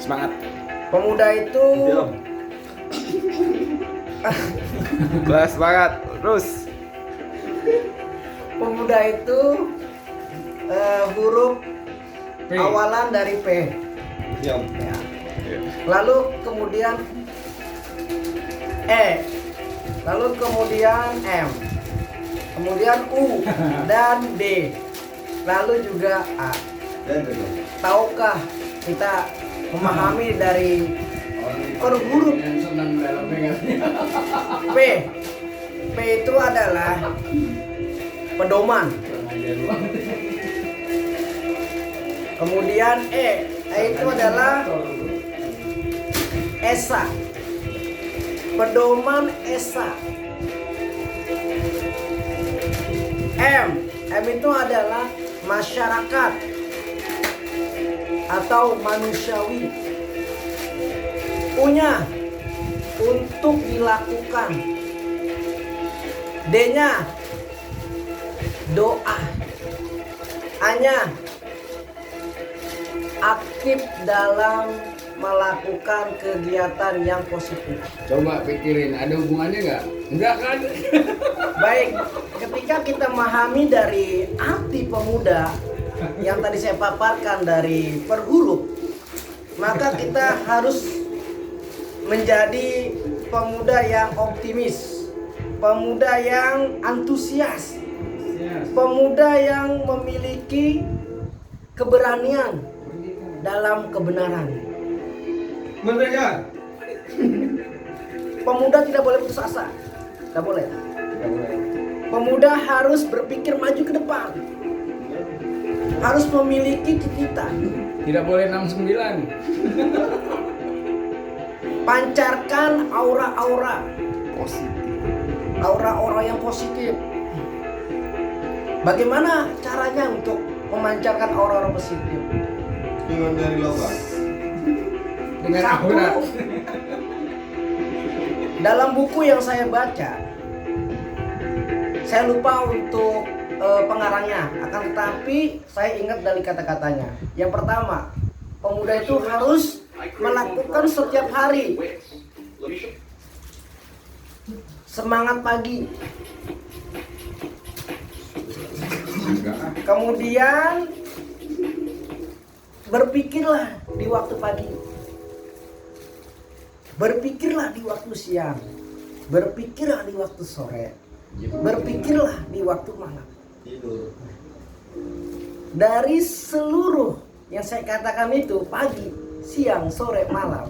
Semangat. Pemuda itu Kelas semangat. Terus. pemuda itu huruf P. awalan dari P. Ya. Lalu kemudian E. Lalu kemudian M. Kemudian U dan D. Lalu juga A. Tahukah kita memahami dari per huruf P? P itu adalah pedoman. Kemudian E itu adalah esa. Pedoman esa. M itu adalah masyarakat atau manusiawi. U-nya untuk dilakukan. D-nya doa. A-nya aktif dalam melakukan kegiatan yang positif. Coba pikirin, ada hubungannya nggak? Enggak kan? Baik, ketika kita memahami dari arti pemuda yang tadi saya paparkan dari per huruf, maka kita harus menjadi pemuda yang optimis, pemuda yang antusias, pemuda yang memiliki keberanian dalam kebenaran. Merdeka. Pemuda tidak boleh putus asa. Tidak boleh. Pemuda harus berpikir maju ke depan. Harus memiliki cita-cita. Tidak boleh 69. Pancarkan aura-aura. Positif. Aura-aura yang positif. Bagaimana caranya untuk memancarkan aura-aura positif? Dengan dari lubang. Dengan Satu, aura. dalam buku yang saya baca, saya lupa untuk pengarangnya, akan tetapi saya ingat dari kata-katanya. Yang pertama, pemuda itu harus melakukan setiap hari semangat pagi. Kemudian berpikirlah di waktu pagi. Berpikirlah di waktu siang. Berpikirlah di waktu sore. Berpikirlah di waktu malam. Dari seluruh yang saya katakan itu, pagi, siang, sore, malam,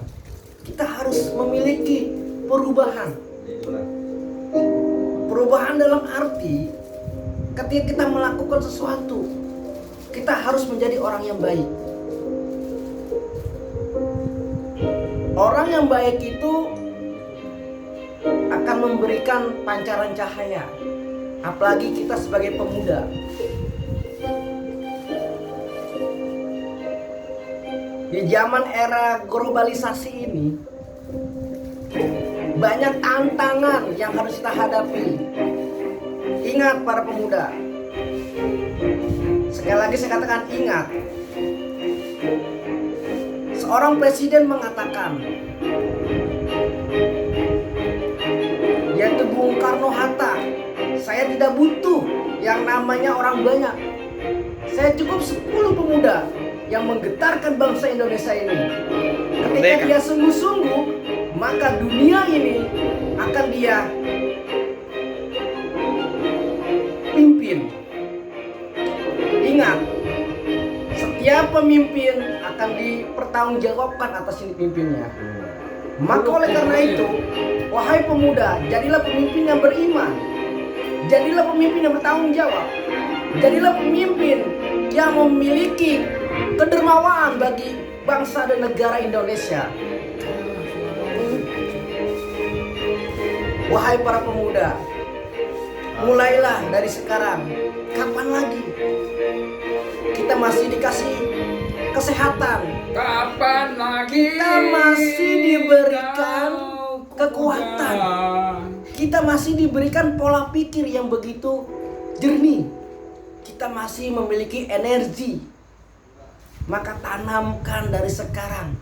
kita harus memiliki perubahan. Perubahan dalam arti ketika kita melakukan sesuatu, kita harus menjadi orang yang baik. Orang yang baik itu akan memberikan pancaran cahaya, apalagi kita sebagai pemuda. Di zaman era globalisasi ini, banyak tantangan yang harus kita hadapi. Ingat para pemuda, sekali lagi saya katakan ingat. Seorang presiden mengatakan, yaitu Bung Karno-Hatta, saya tidak butuh yang namanya orang banyak. Saya cukup 10 pemuda yang menggetarkan bangsa Indonesia ini. Ketika dia sungguh-sungguh, maka dunia ini akan dia pimpin. Ingat, setiap pemimpin akan dipertanggungjawabkan atas ini pimpinnya. Maka oleh karena itu, wahai pemuda, jadilah pemimpin yang beriman. Jadilah pemimpin yang bertanggung jawab. Jadilah pemimpin yang memiliki kedermawaan bagi bangsa dan negara Indonesia. Wahai para pemuda, mulailah dari sekarang. Kapan lagi kita masih dikasih kesehatan? Kapan lagi Kita masih diberikan kekuatan. Kita masih diberikan pola pikir yang begitu jernih. Kita masih memiliki energi. Maka tanamkan dari sekarang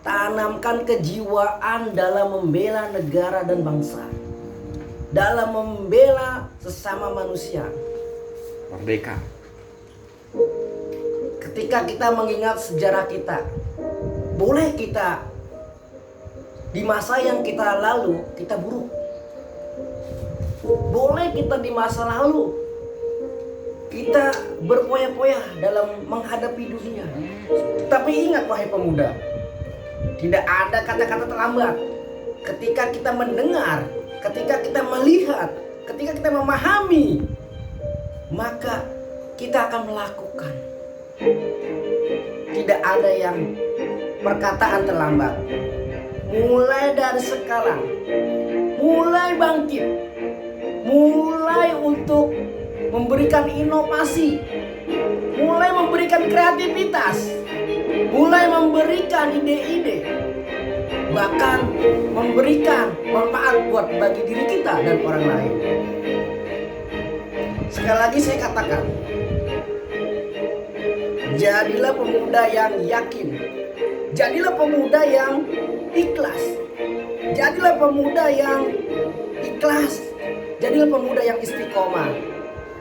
tanamkan kejiwaan dalam membela negara dan bangsa, dalam membela sesama manusia. Merdeka. Ketika kita mengingat sejarah kita, boleh kita di masa yang kita lalu kita buruk, boleh kita di masa lalu kita berpoya-poya dalam menghadapi dunia. Tapi ingat wahai pemuda, tidak ada kata-kata terlambat. Ketika kita mendengar, ketika kita melihat, ketika kita memahami, maka kita akan melakukan. Tidak ada yang perkataan terlambat. Mulai dari sekarang, mulai bangkit, mulai untuk memberikan inovasi, mulai memberikan kreativitas, mulai memberikan ide-ide, bahkan memberikan manfaat buat bagi diri kita dan orang lain. Sekali lagi saya katakan, jadilah pemuda yang yakin, jadilah pemuda yang ikhlas, jadilah pemuda yang ikhlas, jadilah pemuda yang istiqomah.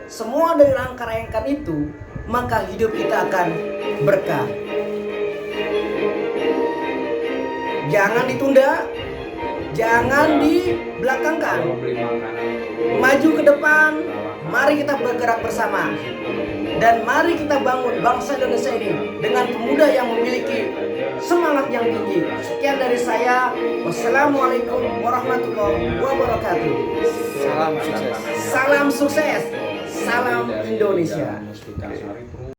Semua dari rangka-rangkaian itu, maka hidup kita akan berkah. Jangan ditunda, jangan dibelakangkan. Maju ke depan, mari kita bergerak bersama. Dan mari kita bangun bangsa Indonesia ini dengan pemuda yang memiliki semangat yang tinggi. Sekian dari saya. Wassalamualaikum warahmatullahi wabarakatuh. Salam sukses. Salam sukses. Salam Indonesia. Mustika Sari